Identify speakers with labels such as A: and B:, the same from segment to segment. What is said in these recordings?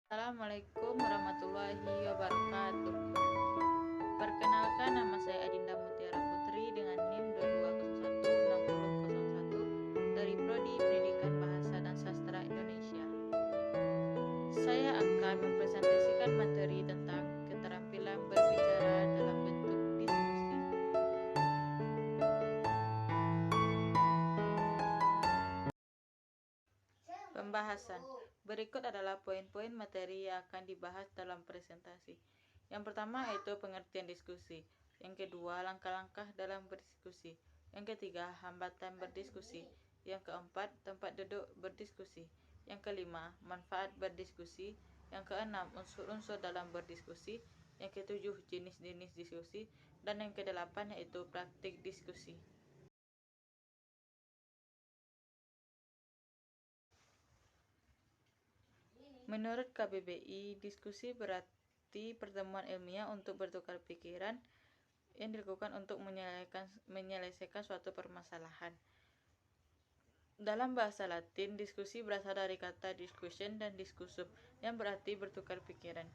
A: Assalamualaikum warahmatullahi wabarakatuh. Perkenalkan, nama saya Adinda Mutiara Putri dengan NIM 22016001 dari Prodi Pendidikan Bahasa dan Sastra Indonesia. Saya akan mempresentasikan materi tentang keterampilan berbicara dalam bentuk diskusi. Pembahasan. Berikut adalah poin-poin materi yang akan dibahas dalam presentasi. Yang pertama yaitu pengertian diskusi. Yang kedua, langkah-langkah dalam berdiskusi. Yang ketiga, hambatan berdiskusi. Yang keempat, tempat duduk berdiskusi. Yang kelima, manfaat berdiskusi. Yang keenam, unsur-unsur dalam berdiskusi. Yang ketujuh, jenis-jenis diskusi. Dan yang kedelapan yaitu praktik diskusi. Menurut KBBI, diskusi berarti pertemuan ilmiah untuk bertukar pikiran yang dilakukan untuk menyelesaikan suatu permasalahan. Dalam bahasa Latin, diskusi berasal dari kata discussion dan discursum yang berarti bertukar pikiran.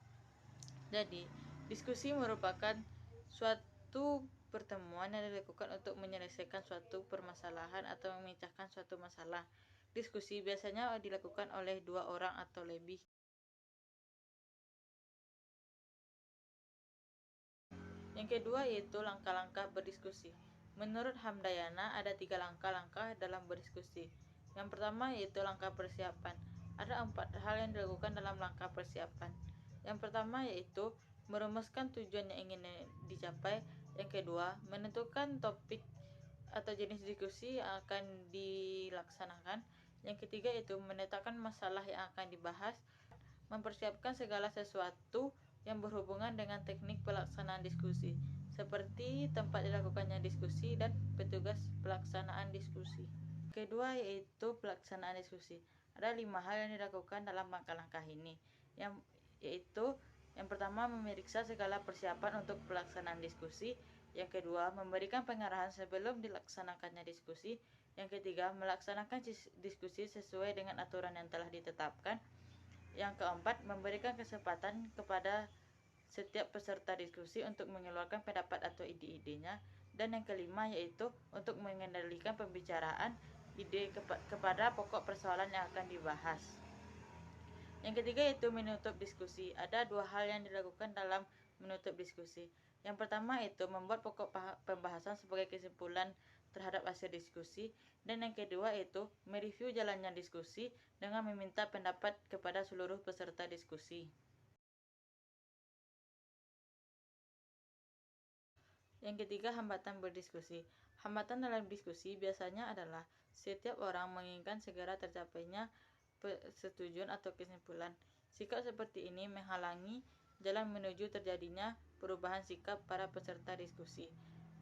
A: Jadi, diskusi merupakan suatu pertemuan yang dilakukan untuk menyelesaikan suatu permasalahan atau memecahkan suatu masalah. Diskusi biasanya dilakukan oleh dua orang atau lebih. Yang kedua yaitu langkah-langkah berdiskusi. Menurut Hamdayana ada 3 langkah-langkah dalam berdiskusi. Yang pertama yaitu langkah persiapan. Ada 4 hal yang dilakukan dalam langkah persiapan. Yang pertama yaitu merumuskan tujuan yang ingin dicapai. Yang kedua, menentukan topik atau jenis diskusi yang akan dilaksanakan. Yang ketiga yaitu menetapkan masalah yang akan dibahas, mempersiapkan segala sesuatu yang berhubungan dengan teknik pelaksanaan diskusi, seperti tempat dilakukannya diskusi dan petugas pelaksanaan diskusi. Kedua yaitu pelaksanaan diskusi. Ada 5 hal yang dilakukan dalam langkah-langkah ini, yaitu yang pertama, memeriksa segala persiapan untuk pelaksanaan diskusi. Yang kedua, memberikan pengarahan sebelum dilaksanakannya diskusi. Yang ketiga, melaksanakan diskusi sesuai dengan aturan yang telah ditetapkan. Yang keempat, memberikan kesempatan kepada setiap peserta diskusi untuk mengeluarkan pendapat atau ide-idenya. Dan yang kelima yaitu untuk mengendalikan pembicaraan ide kepada pokok persoalan yang akan dibahas. Yang ketiga yaitu menutup diskusi. Ada 2 hal yang dilakukan dalam menutup diskusi. Yang pertama itu membuat pokok pembahasan sebagai kesimpulan terhadap hasil diskusi. Dan yang kedua itu mereview jalannya diskusi dengan meminta pendapat kepada seluruh peserta diskusi. Yang ketiga, hambatan berdiskusi. Hambatan dalam diskusi biasanya adalah setiap orang menginginkan segera tercapainya persetujuan atau kesimpulan. Sikap seperti ini menghalangi jalan menuju terjadinya perubahan sikap para peserta diskusi.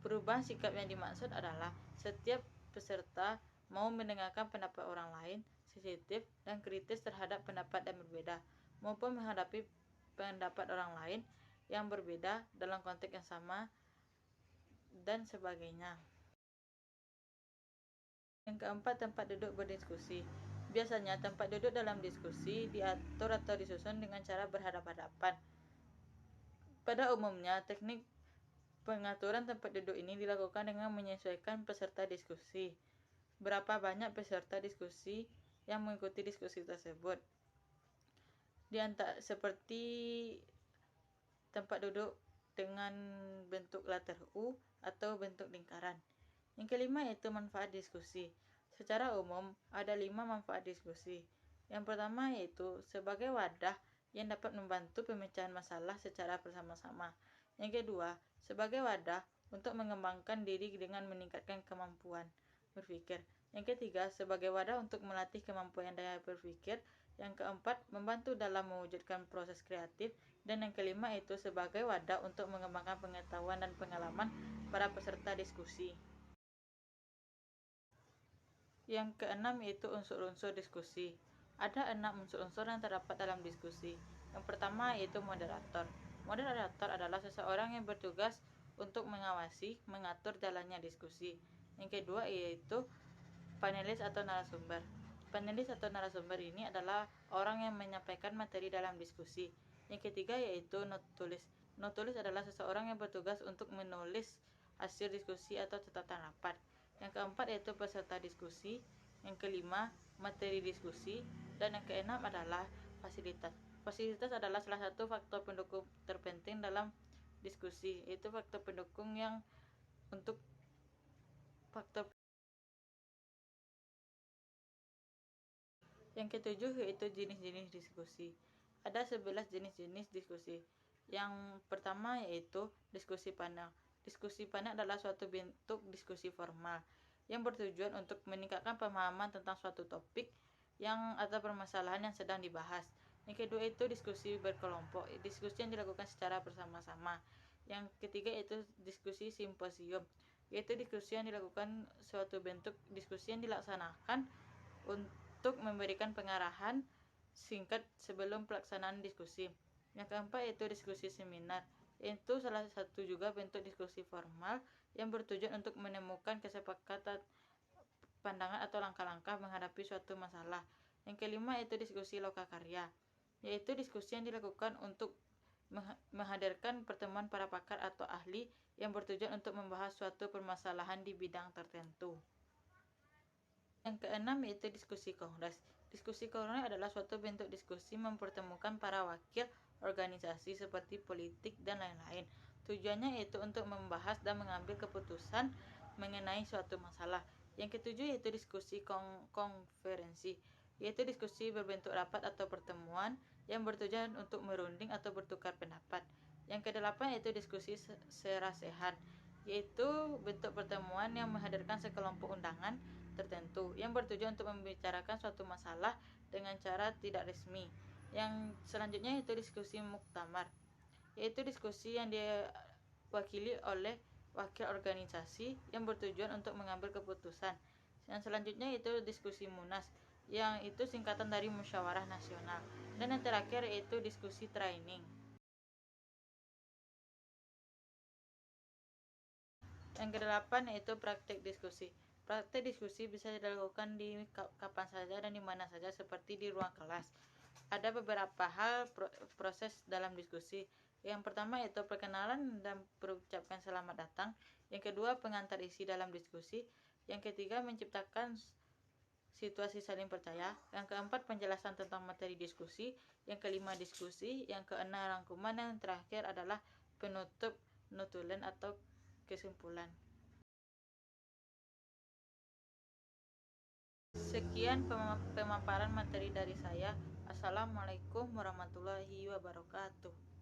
A: Perubahan sikap yang dimaksud adalah setiap peserta mau mendengarkan pendapat orang lain, sensitif dan kritis terhadap pendapat yang berbeda, maupun menghadapi pendapat orang lain yang berbeda dalam konteks yang sama, dan sebagainya. Yang keempat, tempat duduk berdiskusi. Biasanya tempat duduk dalam diskusi diatur atau disusun dengan cara berhadapan-hadapan. Pada umumnya, teknik pengaturan tempat duduk ini dilakukan dengan menyesuaikan peserta diskusi. Berapa banyak peserta diskusi yang mengikuti diskusi tersebut. Seperti tempat duduk dengan bentuk letter U atau bentuk lingkaran. Yang kelima yaitu manfaat diskusi. Secara umum ada 5 manfaat diskusi. Yang pertama yaitu sebagai wadah yang dapat membantu pemecahan masalah secara bersama-sama. Yang kedua, sebagai wadah untuk mengembangkan diri dengan meningkatkan kemampuan berpikir. Yang ketiga, sebagai wadah untuk melatih kemampuan daya berpikir. Yang keempat, membantu dalam mewujudkan proses kreatif. Dan yang kelima itu sebagai wadah untuk mengembangkan pengetahuan dan pengalaman para peserta diskusi. Yang keenam yaitu unsur-unsur diskusi. Ada 6 unsur-unsur yang terdapat dalam diskusi. Yang pertama yaitu moderator. Moderator adalah seseorang yang bertugas untuk mengawasi, mengatur jalannya diskusi. Yang kedua yaitu panelis atau narasumber. Penulis atau narasumber ini adalah orang yang menyampaikan materi dalam diskusi. Yang ketiga yaitu notulis. Notulis adalah seseorang yang bertugas untuk menulis hasil diskusi atau catatan rapat. Yang keempat yaitu peserta diskusi. Yang kelima, materi diskusi. Dan yang keenam adalah fasilitas. Fasilitas adalah salah satu faktor pendukung terpenting dalam diskusi, yaitu faktor pendukung yang untuk faktor. Yang ketujuh yaitu jenis-jenis diskusi. Ada 11 jenis-jenis diskusi. Yang pertama yaitu diskusi panel. Diskusi panel adalah suatu bentuk diskusi formal yang bertujuan untuk meningkatkan pemahaman tentang suatu topik yang atau permasalahan yang sedang dibahas. Yang kedua itu diskusi berkelompok, diskusi yang dilakukan secara bersama-sama. Yang ketiga yaitu diskusi simposium, yaitu diskusi yang dilakukan suatu bentuk diskusi yang dilaksanakan untuk memberikan pengarahan singkat sebelum pelaksanaan diskusi. Yang keempat yaitu diskusi seminar. Itu salah satu juga bentuk diskusi formal yang bertujuan untuk menemukan kesepakatan pandangan atau langkah-langkah menghadapi suatu masalah. Yang kelima yaitu diskusi lokakarya, yaitu diskusi yang dilakukan untuk menghadirkan pertemuan para pakar atau ahli yang bertujuan untuk membahas suatu permasalahan di bidang tertentu. Yang keenam yaitu diskusi kongres. Diskusi kongres adalah suatu bentuk diskusi mempertemukan para wakil organisasi seperti politik dan lain-lain. Tujuannya yaitu untuk membahas dan mengambil keputusan mengenai suatu masalah. Yang ketujuh yaitu diskusi konferensi, yaitu diskusi berbentuk rapat atau pertemuan yang bertujuan untuk merunding atau bertukar pendapat. Yang kedelapan yaitu diskusi serasehan, yaitu bentuk pertemuan yang menghadirkan sekelompok undangan tertentu yang bertujuan untuk membicarakan suatu masalah dengan cara tidak resmi. Yang selanjutnya yaitu diskusi muktamar, yaitu diskusi yang diwakili oleh wakil organisasi yang bertujuan untuk mengambil keputusan. Yang selanjutnya yaitu diskusi munas, yang itu singkatan dari musyawarah nasional. Dan yang terakhir yaitu diskusi training. Yang kedelapan yaitu praktik diskusi. Praktik diskusi bisa dilakukan di kapan saja dan di mana saja seperti di ruang kelas. Ada beberapa hal proses dalam diskusi. Yang pertama yaitu perkenalan dan berucapkan selamat datang. Yang kedua pengantar isi dalam diskusi. Yang ketiga menciptakan situasi saling percaya. Yang keempat penjelasan tentang materi diskusi. Yang kelima diskusi. Yang keenam rangkuman. Yang terakhir adalah penutup notulen atau kesimpulan. Sekian pemaparan materi dari saya. Assalamualaikum warahmatullahi wabarakatuh.